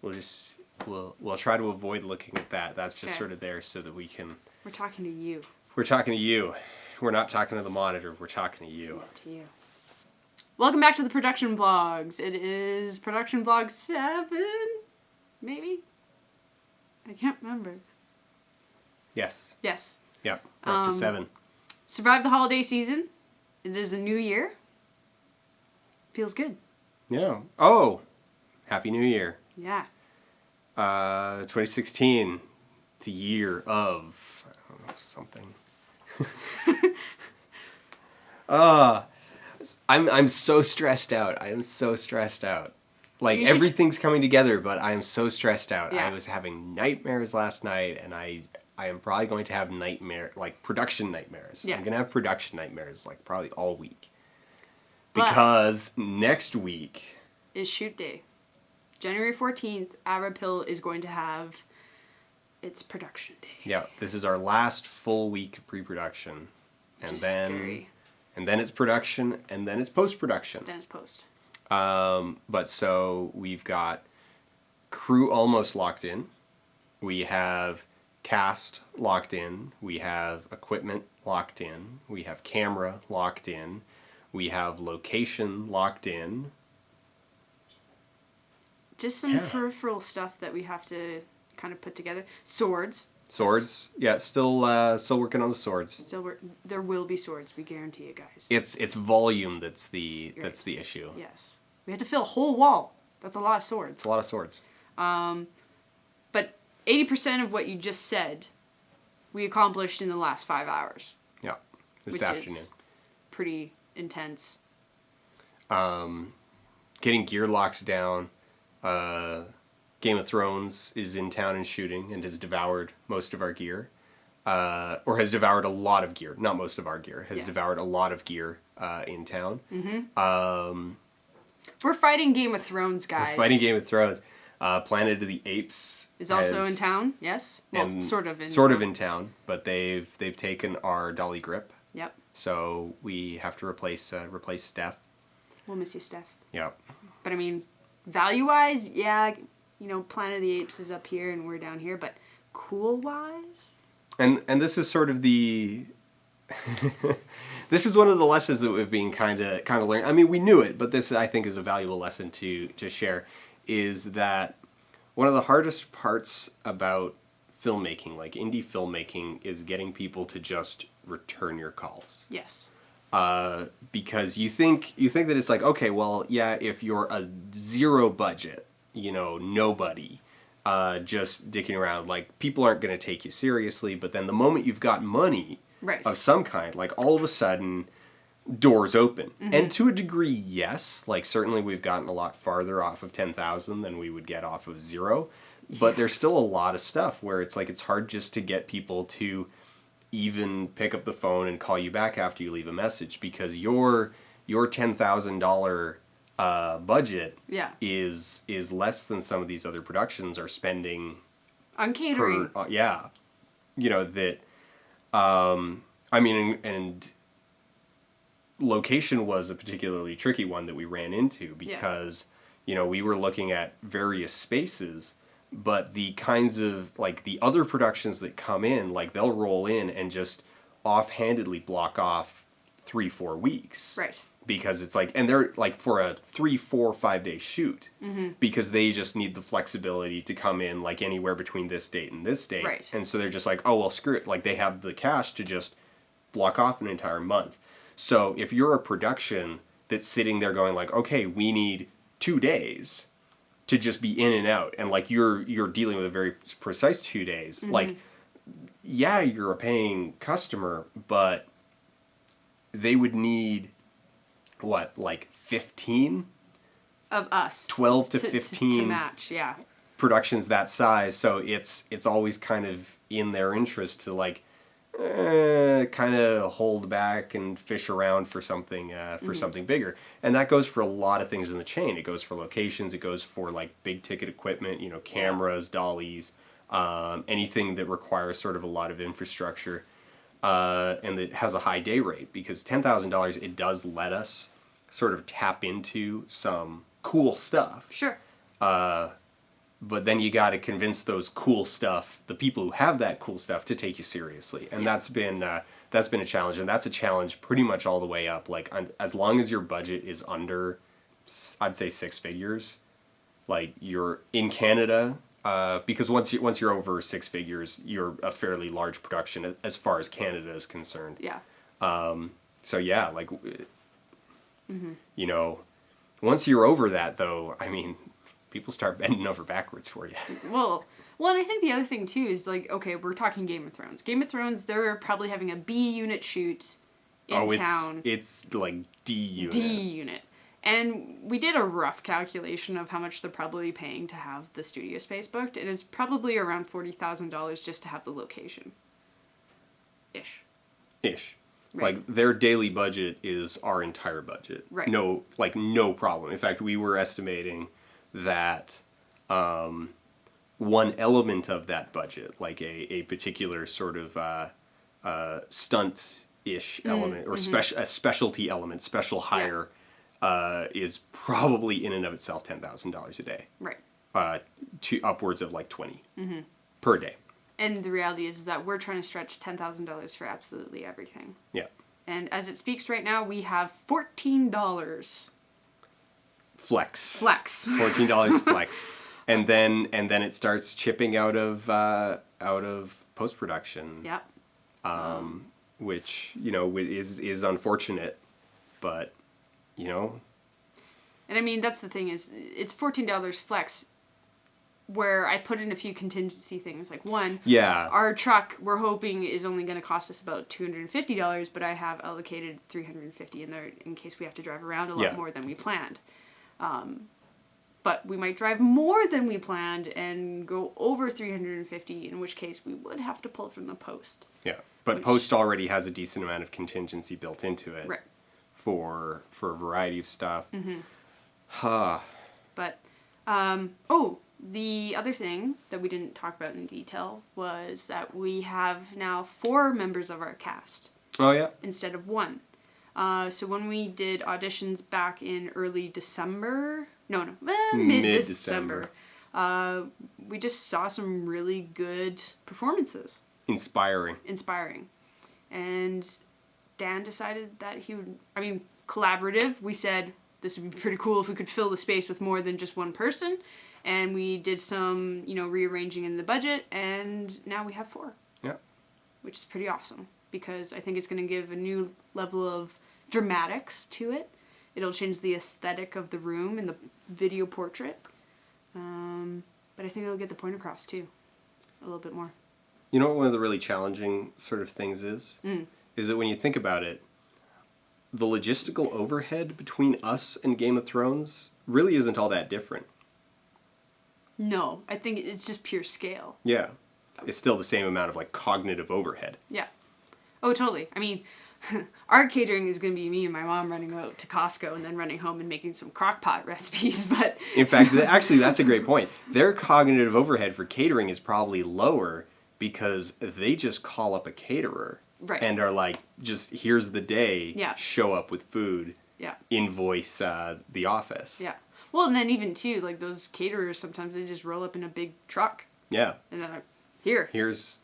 We'll try to avoid looking at that. That's just Okay. sort of there so that we can. We're talking to you. We're talking to you. We're not talking to the monitor. We're talking to you. Yeah, to you. Welcome back to the production vlogs. It is production vlog 7, maybe? I can't remember. Yes. Yes. Yep. We're up to 7. Survived the holiday season. It is a new year. Feels good. Yeah. Oh, Happy New Year. Yeah. 2016, the year of, I don't know, something. I'm so stressed out. I am so stressed out. Like, everything's coming together, but I am so stressed out. Yeah. I was having nightmares last night, and I am probably going to have production nightmares. Yeah. I'm going to have production nightmares, like, probably all week. But Because next week is shoot day. January 14th, Arapill is going to have its production day. Yeah, this is our last full week of pre-production. And Which is then scary. And then it's production, and then it's post-production. Then it's post. But so we've got crew almost locked in. We have cast locked in. We have equipment locked in. We have camera locked in. We have location locked in. Just some peripheral stuff that we have to kind of put together. Swords. Swords, still working on the swords. There will be swords, we guarantee it, guys. It's volume that's the issue. Yes, we had to fill a whole wall. That's a lot of swords. It's a lot of swords. But 80% of what you just said, we accomplished in the last 5 hours. Yeah, this which afternoon. Is pretty intense. Getting gear locked down. Game of Thrones is in town and shooting and has devoured most of our gear. Or has devoured a lot of gear. Not most of our gear. Has devoured a lot of gear in town. Mm-hmm. We're fighting Game of Thrones, guys. We're fighting Game of Thrones. Planet of the Apes is also in town, yes? Well, sort of in town, but they've taken our dolly grip. Yep. So we have to replace Steph. We'll miss you, Steph. Yep. But I mean, value-wise, yeah, Planet of the Apes is up here and we're down here, but cool-wise? And this is sort of the... this is one of the lessons that we've been kind of learning. I mean, we knew it, but this, I think, is a valuable lesson to share, is that one of the hardest parts about filmmaking, like indie filmmaking, is getting people to just return your calls. Yes. Because you think that it's like, okay, well, yeah, if you're a zero budget, nobody, just dicking around, like, people aren't going to take you seriously. But then the moment you've got money of some kind, like, all of a sudden, doors open. Mm-hmm. And to a degree, yes, like, certainly we've gotten a lot farther off of 10,000 than we would get off of 0. But there's still a lot of stuff where it's like, it's hard just to get people to even pick up the phone and call you back after you leave a message, because your $10,000 budget is less than some of these other productions are spending on catering. I mean, and location was a particularly tricky one that we ran into, because we were looking at various spaces. But the kinds of, like, the other productions that come in, like, they'll roll in and just offhandedly block off 3-4 weeks. Right. Because it's like, and they're, like, for a 3-4-5 day shoot. Mm-hmm. Because they just need the flexibility to come in, like, anywhere between this date and this date. Right. And so they're just like, oh, well, screw it. Like, they have the cash to just block off an entire month. So if you're a production that's sitting there going, like, okay, we need 2 days to just be in and out, and like you're dealing with a very precise 2 days. Mm-hmm. Like, yeah, you're a paying customer, but they would need what, like 15 of us, 12 to 15 to match, productions that size. So it's always kind of in their interest to like kind of hold back and fish around for something something bigger. And that goes for a lot of things in the chain. It goes for locations, it goes for like big ticket equipment, cameras, dollies, anything that requires sort of a lot of infrastructure, and that has a high day rate, because $10,000, it does let us sort of tap into some cool stuff. Sure. But then you got to convince those cool stuff, the people who have that cool stuff, to take you seriously, and that's been a challenge, and that's a challenge pretty much all the way up. Like as long as your budget is under, I'd say 6 figures, like you're in Canada, because once you're over 6 figures, you're a fairly large production as far as Canada is concerned. Yeah. So yeah, like, you know, once you're over that though, I mean, people start bending over backwards for you. Well, and I think the other thing too is like, okay, we're talking Game of Thrones. Game of Thrones, they're probably having a B unit shoot in town. It's like D unit. D unit. And we did a rough calculation of how much they're probably paying to have the studio space booked. It is probably around $40,000 just to have the location. Ish. Right. Like their daily budget is our entire budget. Right. No problem. In fact, we were estimating that one element of that budget, like a particular sort of stunt-ish element or a specialty element, special hire, is probably in and of itself $10,000 a day. Right. To upwards of like 20 per day. And the reality is that we're trying to stretch $10,000 for absolutely everything. Yeah. And as it speaks right now, we have $14. Flex. $14 flex. And then it starts chipping out of post-production. Yep. Which, you know, is unfortunate, but, you know. And I mean, that's the thing is, it's $14 flex, where I put in a few contingency things. Like one, our truck, we're hoping, is only going to cost us about $250, but I have allocated $350 in there in case we have to drive around a lot more than we planned. But we might drive more than we planned and go over $350, in which case we would have to pull from the post. Yeah, but post already has a decent amount of contingency built into it. Right. For a variety of stuff. But, the other thing that we didn't talk about in detail was that we have now 4 members of our cast. Oh, yeah? Instead of 1. So when we did auditions back in early December, mid-December, we just saw some really good performances. Inspiring. And Dan decided that he would, collaborative, we said this would be pretty cool if we could fill the space with more than just one person. And we did some, rearranging in the budget, and now we have 4. Yeah. Which is pretty awesome, because I think it's going to give a new level of dramatics to it. It'll change the aesthetic of the room and the video portrait. But I think it'll get the point across, too. A little bit more. You know what one of the really challenging sort of things is? Is that when you think about it, the logistical overhead between us and Game of Thrones really isn't all that different. No, I think it's just pure scale. Yeah. It's still the same amount of, like, cognitive overhead. Yeah. Oh, totally. I mean, our catering is going to be me and my mom running out to Costco and then running home and making some crock pot recipes, but... In fact, actually, that's a great point. Their cognitive overhead for catering is probably lower because they just call up a caterer. Right. And are like, just, here's the day, show up with food, invoice the office. Yeah. Well, and then even, too, like, those caterers, sometimes they just roll up in a big truck. Yeah. And then, here's...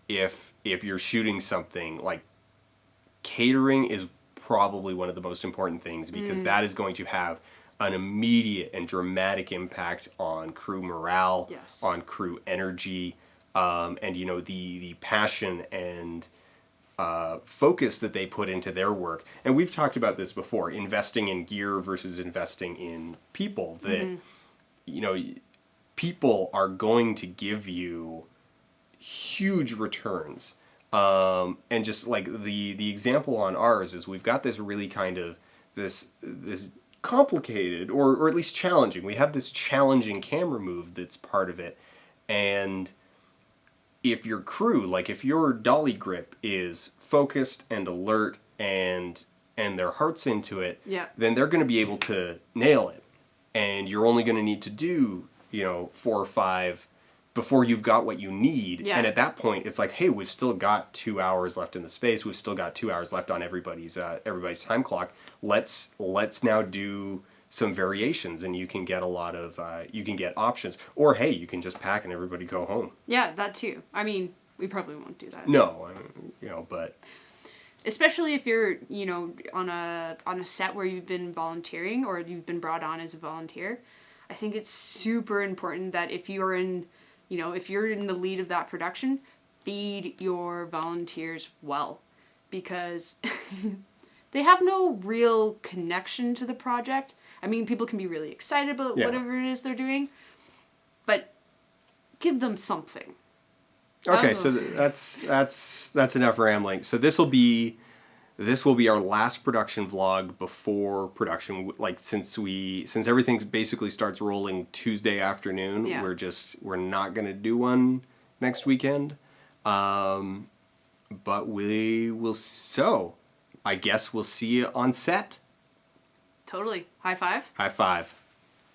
If you're shooting something, like, catering is probably one of the most important things, because that is going to have an immediate and dramatic impact on crew morale, on crew energy, and, the passion and... focus that they put into their work. And we've talked about this before, investing in gear versus investing in people, that people are going to give you huge returns. And just like the example on ours is, we've got this really kind of this complicated or at least challenging. We have this challenging camera move that's part of it. And if your crew, like if your dolly grip is focused and alert and their heart's into it, then they're going to be able to nail it. And you're only going to need to do, 4 or 5 before you've got what you need. Yeah. And at that point, it's like, hey, we've still got 2 hours left in the space. We've still got 2 hours left on everybody's time clock. Let's now do some variations, and you can get a lot of you can get options. Or hey, you can just pack and everybody go home. Yeah, that too. I mean, we probably won't do that. No, but especially if you're, on a set where you've been volunteering or you've been brought on as a volunteer, I think it's super important that if you're in the lead of that production, feed your volunteers well, because they have no real connection to the project. I mean, people can be really excited about whatever it is they're doing, but give them something. Okay, so that's enough rambling. So this will be our last production vlog before production. Like since everything basically starts rolling Tuesday afternoon, we're not gonna do one next weekend. But we will. So I guess we'll see you on set. Totally. High five. High five.